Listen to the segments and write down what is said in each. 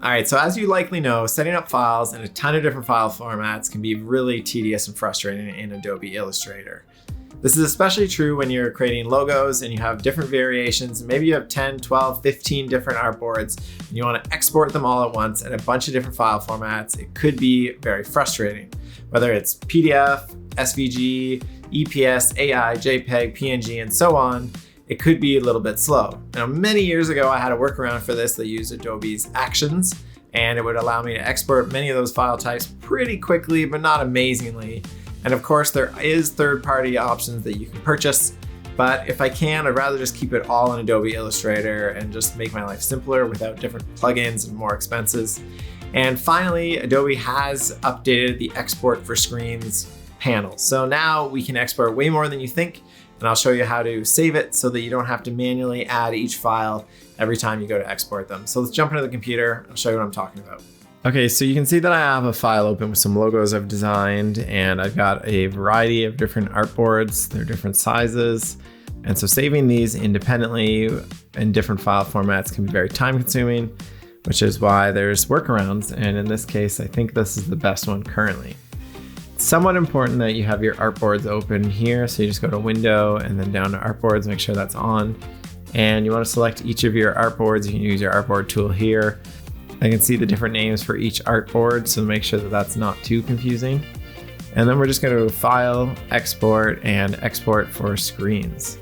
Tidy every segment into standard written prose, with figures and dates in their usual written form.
All right, so as you likely know, setting up files in a ton of different file formats can be really tedious and frustrating in Adobe Illustrator. This is especially true when you're creating logos and you have different variations. Maybe you have 10, 12, 15 different artboards and you want to export them all at once in a bunch of different file formats. It could be very frustrating, whether it's PDF, SVG, EPS, AI, JPEG, PNG, and so on. It could be a little bit slow. Now, many years ago, I had a workaround for this that used Adobe's Actions, and it would allow me to export many of those file types pretty quickly, but not amazingly. And of course, there is third-party options that you can purchase, but if I can, I'd rather just keep it all in Adobe Illustrator and just make my life simpler without different plugins and more expenses. And finally, Adobe has updated the Export for Screens panel. So now we can export way more than you think, and I'll show you how to save it so that you don't have to manually add each file every time you go to export them. So let's jump into the computer. I'll show you what I'm talking about. Okay, so you can see that I have a file open with some logos I've designed, and I've got a variety of different artboards. They're different sizes. And so saving these independently in different file formats can be very time consuming, which is why there's workarounds. And in this case, I think this is the best one currently. Somewhat important that you have your artboards open here. So you just go to Window and then down to Artboards, make sure that's on. And you want to select each of your artboards. You can use your artboard tool here. I can see the different names for each artboard, so make sure that that's not too confusing. And then we're just going to File, Export, and Export for Screens.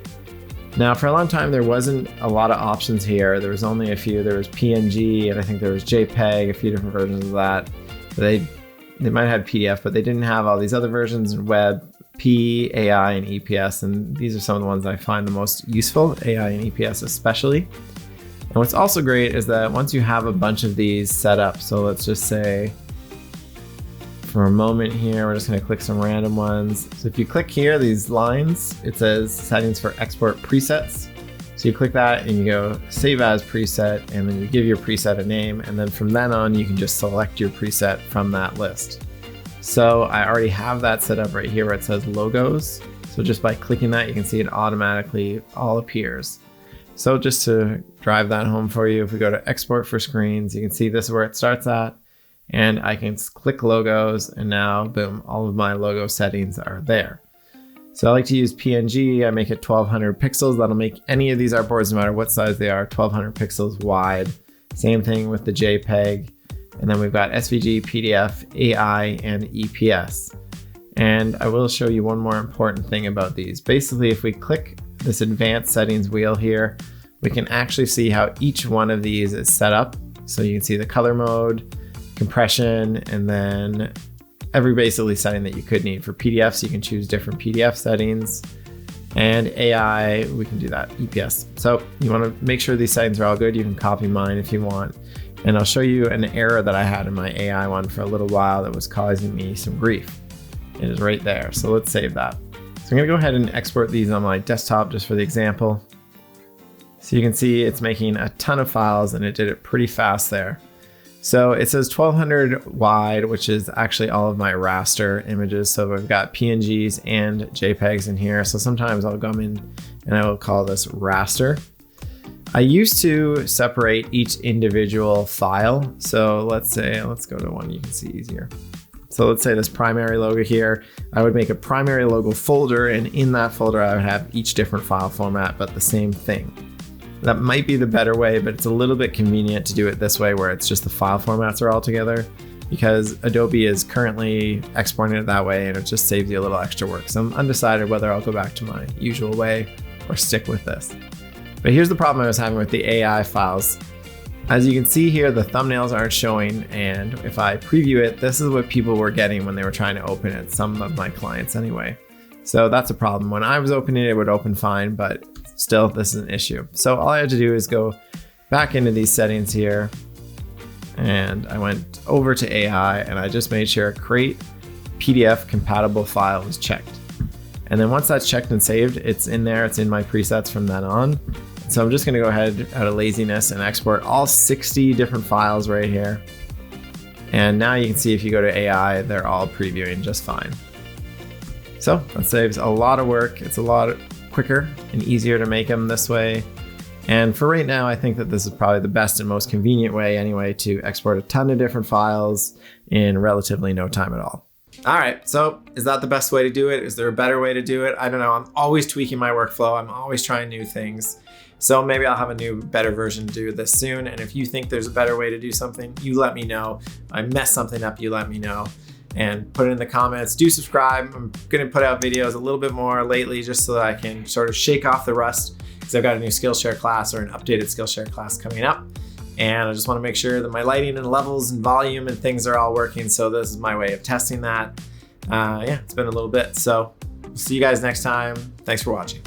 Now, for a long time, there wasn't a lot of options here. There was only a few. There was PNG, and I think there was JPEG, a few different versions of that. They might have had PDF, but they didn't have all these other versions in Webp, AI, and EPS. And these are some of the ones I find the most useful, AI and EPS especially. And what's also great is that once you have a bunch of these set up, so let's just say for a moment here, we're just going to click some random ones. So if you click here, these lines, it says settings for export presets. So you click that and you go save as preset, and then you give your preset a name. And then from then on, you can just select your preset from that list. So I already have that set up right here where it says logos. So just by clicking that, you can see it automatically all appears. So just to drive that home for you, if we go to Export for Screens, you can see this is where it starts at. And I can click logos, and now, boom, all of my logo settings are there. So I like to use PNG. I make it 1200 pixels. That'll make any of these artboards, no matter what size they are, 1200 pixels wide. Same thing with the JPEG. And then we've got SVG, PDF, AI, and EPS. And I will show you one more important thing about these. Basically, if we click this advanced settings wheel here, we can actually see how each one of these is set up. So you can see the color mode, compression, and then every basically setting that you could need. For PDFs, you can choose different PDF settings, and AI, we can do that, EPS. So you want to make sure these settings are all good. You can copy mine if you want. And I'll show you an error that I had in my AI one for a little while that was causing me some grief. It is right there. So let's save that. So I'm going to go ahead and export these on my desktop just for the example. So you can see it's making a ton of files, and it did it pretty fast there. So it says 1200 wide, which is actually all of my raster images. So I've got PNGs and JPEGs in here. So sometimes I'll come in and I will call this raster. I used to separate each individual file. So let's go to one you can see easier. So let's say this primary logo here, I would make a primary logo folder, and in that folder, I would have each different file format, but the same thing. That might be the better way, but it's a little bit convenient to do it this way where it's just the file formats are all together, because Adobe is currently exporting it that way, and it just saves you a little extra work. So I'm undecided whether I'll go back to my usual way or stick with this. But here's the problem I was having with the AI files. As you can see here, the thumbnails aren't showing, and if I preview it, this is what people were getting when they were trying to open it, some of my clients anyway. So that's a problem. When I was opening it, it would open fine, but still, this is an issue. So all I had to do is go back into these settings here, and I went over to AI, and I just made sure create PDF compatible file is checked. And then once that's checked and saved, it's in there, it's in my presets from then on. So I'm just gonna go ahead out of laziness and export all 60 different files right here. And now you can see if you go to AI, they're all previewing just fine. So that saves a lot of work. It's a lot quicker and easier to make them this way. And for right now, I think that this is probably the best and most convenient way anyway to export a ton of different files in relatively no time at all. All right, so is that the best way to do it? Is there a better way to do it? I don't know. I'm always tweaking my workflow. I'm always trying new things. So maybe I'll have a new, better version to do this soon. And if you think there's a better way to do something, you let me know. I mess something up, you let me know. And put it in the comments. Do subscribe. I'm gonna put out videos a little bit more lately just so that I can sort of shake off the rust, because I've got a new Skillshare class or an updated Skillshare class coming up. And I just wanna make sure that my lighting and levels and volume and things are all working. So this is my way of testing that. Yeah, it's been a little bit. So we'll see you guys next time. Thanks for watching.